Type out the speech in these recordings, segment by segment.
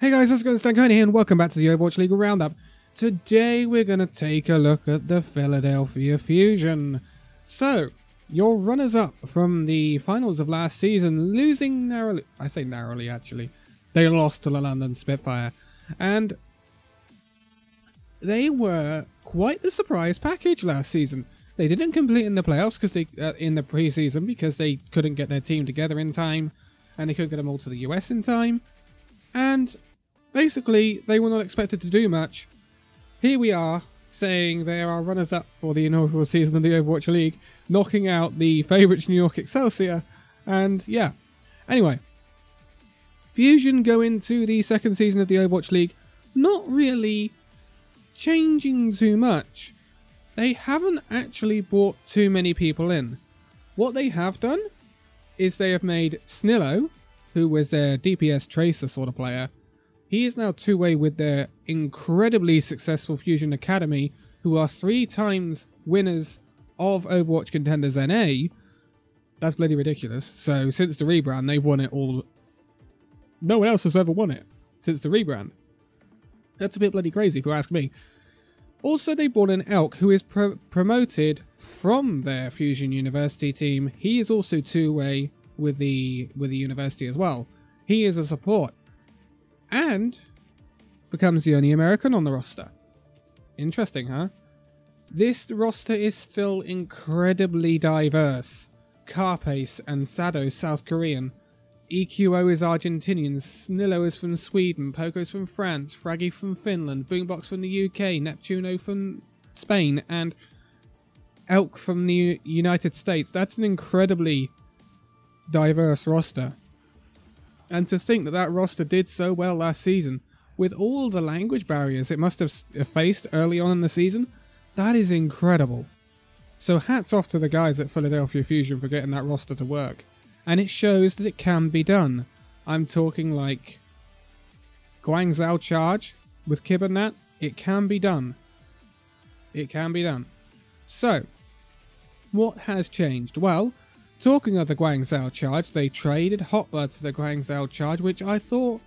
Hey guys, how's it going? It's Danconia here and welcome back to the Overwatch League Roundup. Today we're going to take a look at the Philadelphia Fusion. So, your runners-up from the finals of last season, losing narrowly. I say narrowly actually. They lost to the London Spitfire. And they were quite the surprise package last season. They didn't complete in the playoffs because they in the preseason because they couldn't get their team together in time, and they couldn't get them all to the US in time. And basically, they were not expected to do much. Here we are, saying they are runners-up for the inaugural season of the Overwatch League, knocking out the favourites New York Excelsior, and yeah. Anyway, Fusion go into the second season of the Overwatch League, not really changing too much. They haven't actually brought too many people in. What they have done is they have made Snillo, who was their DPS tracer sort of player. He is now two-way with their incredibly successful Fusion Academy, who are 3 times winners of Overwatch Contenders NA. That's bloody ridiculous. So since the rebrand, they've won it all. No one else has ever won it since the rebrand. That's a bit bloody crazy if you ask me. Also, they brought in Elk, who is promoted from their Fusion University team. He is also two-way with the university as well. He is a support and becomes the only American on the roster. Interesting, huh? This roster is still incredibly diverse. Carpace and Sado South Korean, EQO is Argentinian, Snillo is from Sweden, Poco's from France, Fraggy from Finland, Boombox from the UK, Neptuno from Spain, and Elk from the United States. That's an incredibly diverse roster. And to think that that roster did so well last season, with all the language barriers it must have faced early on in the season, that is incredible. So hats off to the guys at Philadelphia Fusion for getting that roster to work. And it shows that it can be done. I'm talking like Guangzhou Charge with Kib and that. It can be done. It can be done. So, what has changed? Well, talking of the Guangzhou Charge, they traded Hotbird to the Guangzhou Charge, which I thought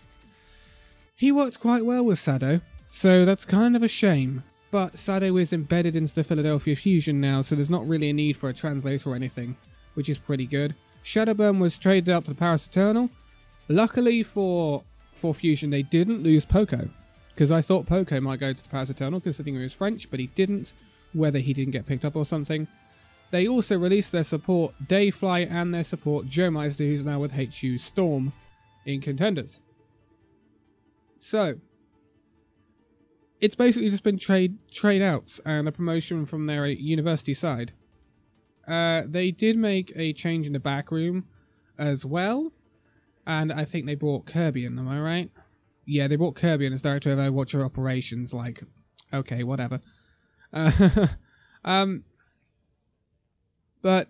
he worked quite well with Sado. So that's kind of a shame. But Sado is embedded into the Philadelphia Fusion now, so there's not really a need for a translator or anything, which is pretty good. Shadowburn was traded out to the Paris Eternal. Luckily for Fusion, they didn't lose Poco, because I thought Poco might go to the Paris Eternal, considering he was French, but he didn't, whether he didn't get picked up or something. They also released their support Dayfly and their support Joe Meister, who's now with HU Storm in Contenders. So, it's basically just been trade outs and a promotion from their university side. They did make a change in the back room as well, and I think they brought Kirby in, am I right? Yeah, they brought Kirby in as Director of Overwatch Operations, like, okay, whatever. But,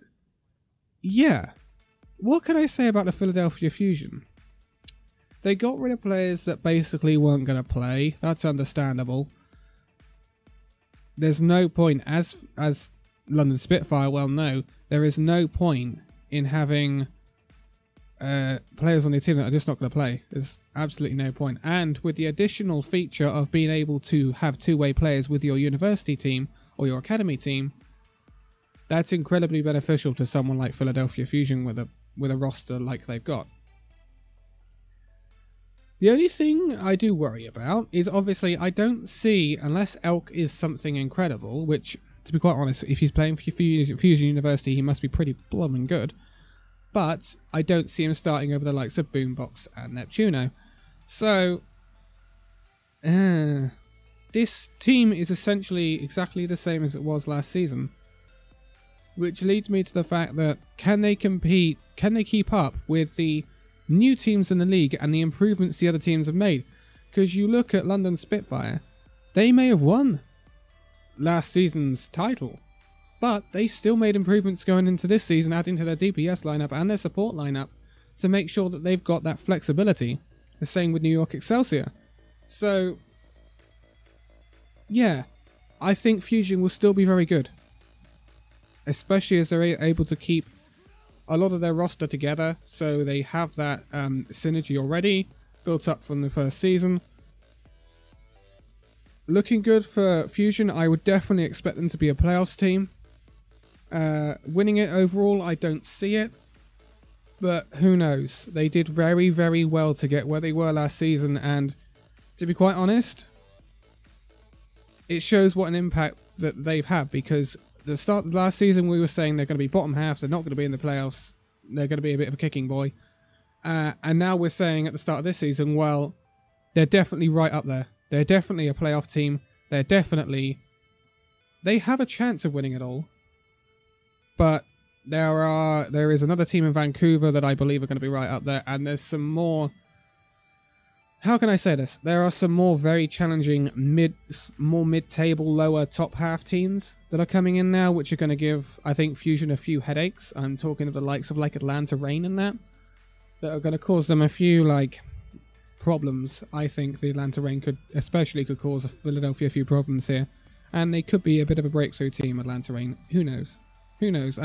yeah, what can I say about the Philadelphia Fusion? They got rid of players that basically weren't going to play. That's understandable. There's no point, as London Spitfire well know, there is no point in having players on your team that are just not going to play. There's absolutely no point. And with the additional feature of being able to have two-way players with your university team or your academy team, that's incredibly beneficial to someone like Philadelphia Fusion with a roster like they've got. The only thing I do worry about is obviously I don't see, unless Elk is something incredible, which, to be quite honest, if he's playing for Fusion University, he must be pretty blooming good. But I don't see him starting over the likes of Boombox and Neptuno. So, this team is essentially exactly the same as it was last season. Which leads me to the fact that, can they compete, can they keep up with the new teams in the league and the improvements the other teams have made? Because you look at London Spitfire, they may have won last season's title, but they still made improvements going into this season, adding to their DPS lineup and their support lineup to make sure that they've got that flexibility. The same with New York Excelsior. So, yeah, I think Fusion will still be very good, especially as they're able to keep a lot of their roster together, so they have that synergy already built up from the first season. Looking good for Fusion. I would definitely expect them to be a playoffs team. Winning it overall, I don't see it. But who knows? They did very, very well to get where they were last season. And to be quite honest, it shows what an impact that they've had. Because at the start of last season, we were saying they're going to be bottom half. They're not going to be in the playoffs. They're going to be a bit of a kicking boy. And now we're saying at the start of this season, well, they're definitely right up there. They're definitely a playoff team. They have a chance of winning it all. But there is another team in Vancouver that I believe are going to be right up there. And there's some more... How can I say this? There are some more very challenging mid-table, lower top half teams that are coming in now, which are going to give, I think, Fusion a few headaches. I'm talking of the likes of like Atlanta Reign and that are going to cause them a few like problems. I think the Atlanta Reign could cause Philadelphia a few problems here, and they could be a bit of a breakthrough team. Atlanta Reign. Who knows? Who knows?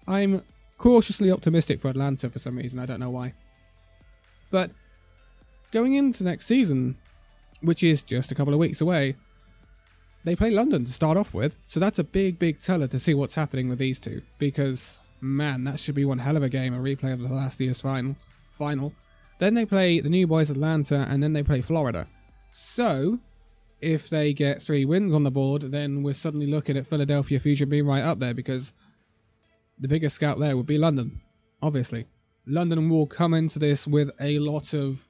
I'm cautiously optimistic for Atlanta for some reason. I don't know why, but. Going into next season, which is just a couple of weeks away, they play London to start off with, so that's a big, big teller to see what's happening with these two, because, man, that should be one hell of a game, a replay of the last year's final. Then they play the new boys Atlanta, and then they play Florida. So, if they get 3 wins on the board, then we're suddenly looking at Philadelphia Fusion being right up there, because the biggest scout there would be London, obviously. London will come into this with a lot of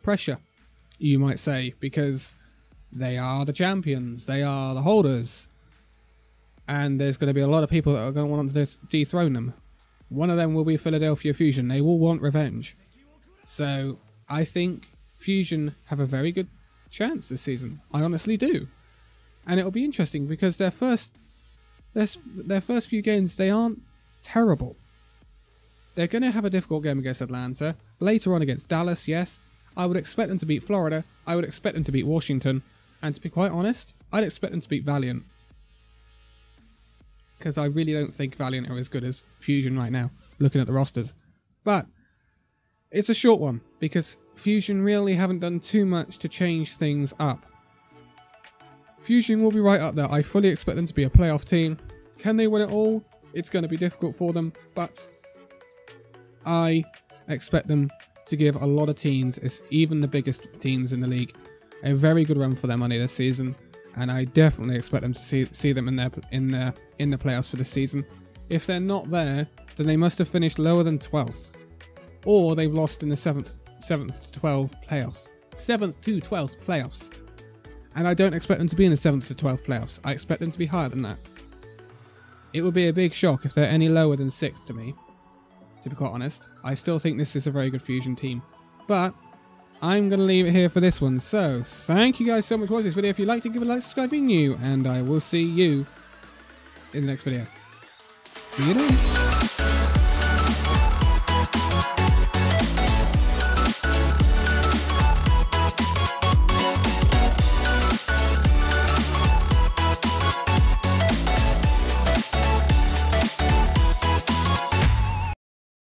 pressure, you might say, because they are the champions, they are the holders, and there's going to be a lot of people that are going to want to dethrone them. One of them will be Philadelphia Fusion. They will want revenge. So I think Fusion have a very good chance this season. I honestly do, and it'll be interesting because their first few games, they aren't terrible. They're going to have a difficult game against Atlanta. Later on against Dallas, yes. I would expect them to beat Florida. I would expect them to beat Washington. And to be quite honest, I'd expect them to beat Valiant. Because I really don't think Valiant are as good as Fusion right now, looking at the rosters. But it's a short one, because Fusion really haven't done too much to change things up. Fusion will be right up there. I fully expect them to be a playoff team. Can they win it all? It's going to be difficult for them, but I expect them to give a lot of teams, even the biggest teams in the league, a very good run for their money this season, and I definitely expect them to see them in the playoffs for this season. If they're not there, then they must have finished lower than 12th, or they've lost in the 7th to 12th playoffs. 7th to 12th playoffs, and I don't expect them to be in the 7th to 12th playoffs. I expect them to be higher than that. It would be a big shock if they're any lower than 6th to me. To be quite honest, I still think this is a very good Fusion team, but I'm going to leave it here for this one. So thank you guys so much for watching this video. If you liked it, give it a like, subscribe if you're new, and I will see you in the next video. See you then.